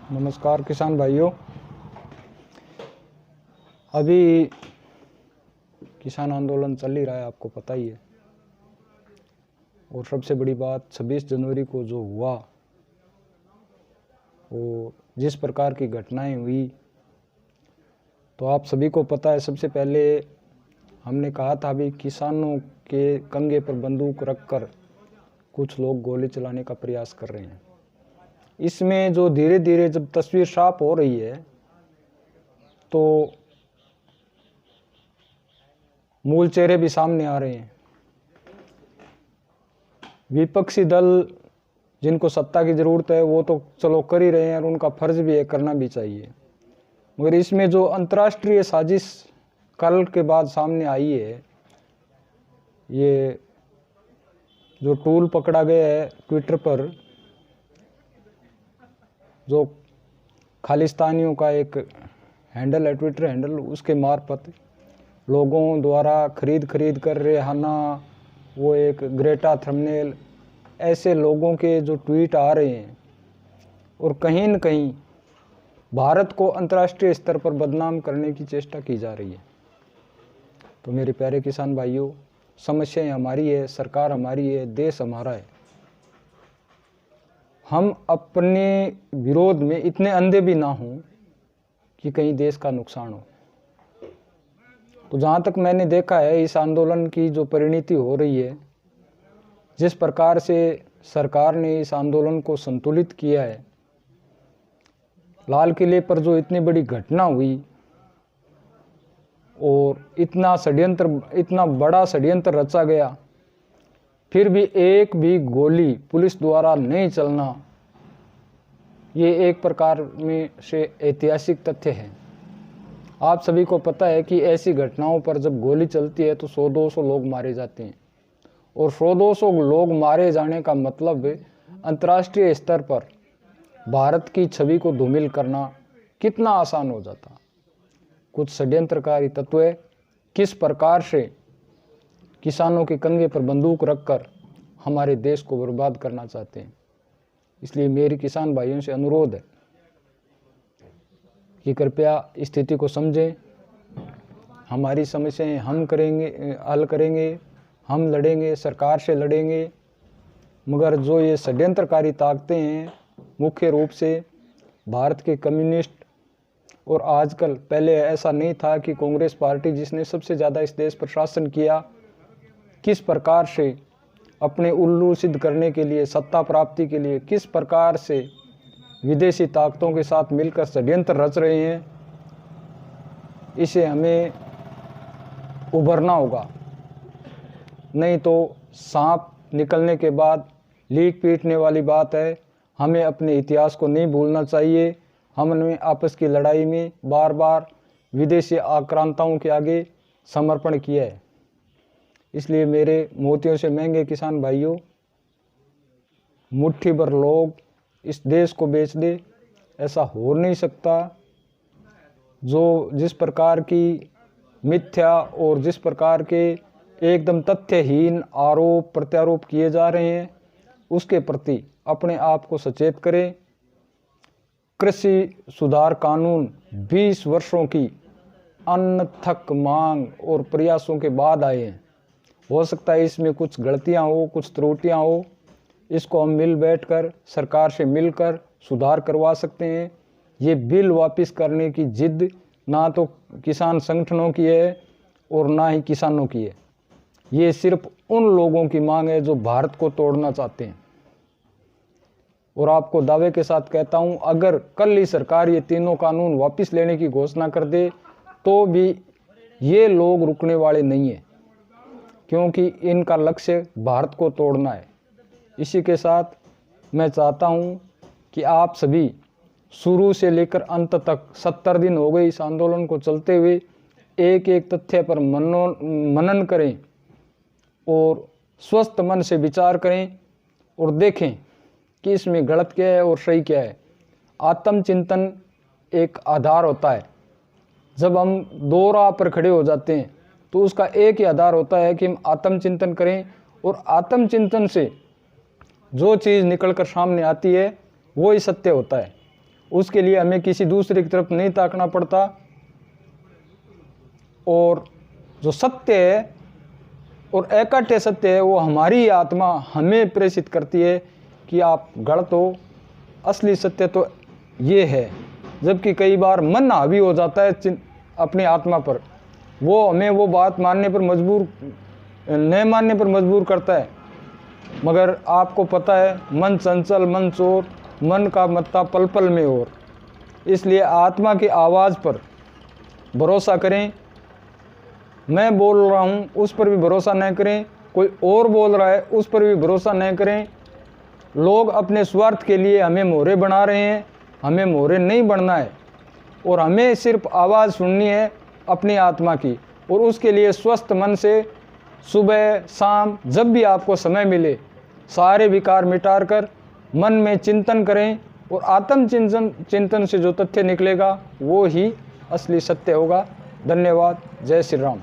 नमस्कार किसान भाइयों। अभी किसान आंदोलन चल ही रहा है, आपको पता ही है। और सबसे बड़ी बात 26 जनवरी को जो हुआ, वो जिस प्रकार की घटनाएं हुई, तो आप सभी को पता है। सबसे पहले हमने कहा था भी किसानों के कंधे पर बंदूक रखकर कुछ लोग गोली चलाने का प्रयास कर रहे हैं। इसमें जो धीरे धीरे जब तस्वीर साफ हो रही है तो मूल चेहरे भी सामने आ रहे हैं। विपक्षी दल जिनको सत्ता की ज़रूरत है वो तो चलो कर ही रहे हैं और उनका फर्ज भी है, करना भी चाहिए। मगर इसमें जो अंतर्राष्ट्रीय साजिश कल के बाद सामने आई है, ये जो टूल पकड़ा गया है ट्विटर पर, जो खालिस्तानियों का एक हैंडल है, ट्विटर हैंडल, उसके मार्फत लोगों द्वारा खरीद कर रेहाना, वो एक ग्रेटा थंबनेल, ऐसे लोगों के जो ट्वीट आ रहे हैं और कहीं न कहीं भारत को अंतर्राष्ट्रीय स्तर पर बदनाम करने की चेष्टा की जा रही है। तो मेरे प्यारे किसान भाइयों, समस्याएं हमारी है, सरकार हमारी है, देश हमारा है। हम अपने विरोध में इतने अंधे भी ना हों कि कहीं देश का नुकसान हो। तो जहाँ तक मैंने देखा है, इस आंदोलन की जो परिणति हो रही है, जिस प्रकार से सरकार ने इस आंदोलन को संतुलित किया है, लाल किले पर जो इतनी बड़ी घटना हुई और इतना बड़ा षड्यंत्र रचा गया, फिर भी एक भी गोली पुलिस द्वारा नहीं चलना, ये एक प्रकार में से ऐतिहासिक तथ्य है। आप सभी को पता है कि ऐसी घटनाओं पर जब गोली चलती है तो 100-200 लोग मारे जाते हैं, और 100-200 लोग मारे जाने का मतलब अंतर्राष्ट्रीय स्तर पर भारत की छवि को धूमिल करना कितना आसान हो जाता। कुछ षड्यंत्रकारी तत्व किस प्रकार से किसानों के कंधे पर बंदूक रखकर हमारे देश को बर्बाद करना चाहते हैं। इसलिए मेरी किसान भाइयों से अनुरोध है कि कृपया स्थिति को समझें। हमारी समस्याएं हम हल करेंगे, हम लड़ेंगे, सरकार से लड़ेंगे। मगर जो ये षड्यंत्रकारी ताकतें हैं, मुख्य रूप से भारत के कम्युनिस्ट, और आजकल, पहले ऐसा नहीं था कि कांग्रेस पार्टी जिसने सबसे ज़्यादा इस देश पर शासन किया, किस प्रकार से अपने उल्लू सिद्ध करने के लिए, सत्ता प्राप्ति के लिए किस प्रकार से विदेशी ताकतों के साथ मिलकर षड्यंत्र रच रहे हैं, इसे हमें उभरना होगा। नहीं तो सांप निकलने के बाद लीक पीटने वाली बात है। हमें अपने इतिहास को नहीं भूलना चाहिए। हमने आपस की लड़ाई में बार बार विदेशी आक्रांताओं के आगे समर्पण किया है। इसलिए मेरे मोतियों से महंगे किसान भाइयों, मुट्ठी भर लोग इस देश को बेच दे, ऐसा हो नहीं सकता। जो जिस प्रकार की मिथ्या और जिस प्रकार के एकदम तथ्यहीन आरोप प्रत्यारोप किए जा रहे हैं, उसके प्रति अपने आप को सचेत करें। कृषि सुधार कानून 20 वर्षों की अनथक मांग और प्रयासों के बाद आए हैं। हो सकता है इसमें कुछ गलतियां हो, कुछ त्रुटियां हो, इसको हम मिल बैठकर सरकार से मिलकर सुधार करवा सकते हैं। ये बिल वापस करने की जिद ना तो किसान संगठनों की है और ना ही किसानों की है। ये सिर्फ उन लोगों की मांग है जो भारत को तोड़ना चाहते हैं। और आपको दावे के साथ कहता हूं, अगर कल ही सरकार ये तीनों कानून वापस लेने की घोषणा कर दे तो भी ये लोग रुकने वाले नहीं है, क्योंकि इनका लक्ष्य भारत को तोड़ना है। इसी के साथ मैं चाहता हूं कि आप सभी शुरू से लेकर अंत तक, 70 दिन हो गए इस आंदोलन को चलते हुए, एक एक तथ्य पर मनन करें और स्वस्थ मन से विचार करें और देखें कि इसमें गलत क्या है और सही क्या है। आत्मचिंतन एक आधार होता है। जब हम दो राह पर खड़े हो जाते हैं तो उसका एक ही आधार होता है कि हम आत्मचिंतन करें, और आत्मचिंतन से जो चीज़ निकल कर सामने आती है वो ही सत्य होता है। उसके लिए हमें किसी दूसरे की तरफ नहीं ताकना पड़ता। और जो सत्य है और एकाट्य सत्य है वो हमारी आत्मा हमें प्रेषित करती है कि आप गलत हो, असली सत्य तो ये है। जबकि कई बार मन हावी हो जाता है अपनी आत्मा पर, वो हमें वो बात मानने पर मजबूर, न मानने पर मजबूर करता है। मगर आपको पता है मन चंचल मन चोर, मन का मत्ता पल पल में और। इसलिए आत्मा की आवाज़ पर भरोसा करें। मैं बोल रहा हूँ उस पर भी भरोसा न करें, कोई और बोल रहा है उस पर भी भरोसा न करें। लोग अपने स्वार्थ के लिए हमें मोहरे बना रहे हैं, हमें मोहरे नहीं बनना है। और हमें सिर्फ आवाज़ सुननी है अपनी आत्मा की, और उसके लिए स्वस्थ मन से सुबह शाम जब भी आपको समय मिले सारे विकार मिटार कर मन में चिंतन करें। और आत्म चिंतन से जो तथ्य निकलेगा वो ही असली सत्य होगा। धन्यवाद। जय श्री राम।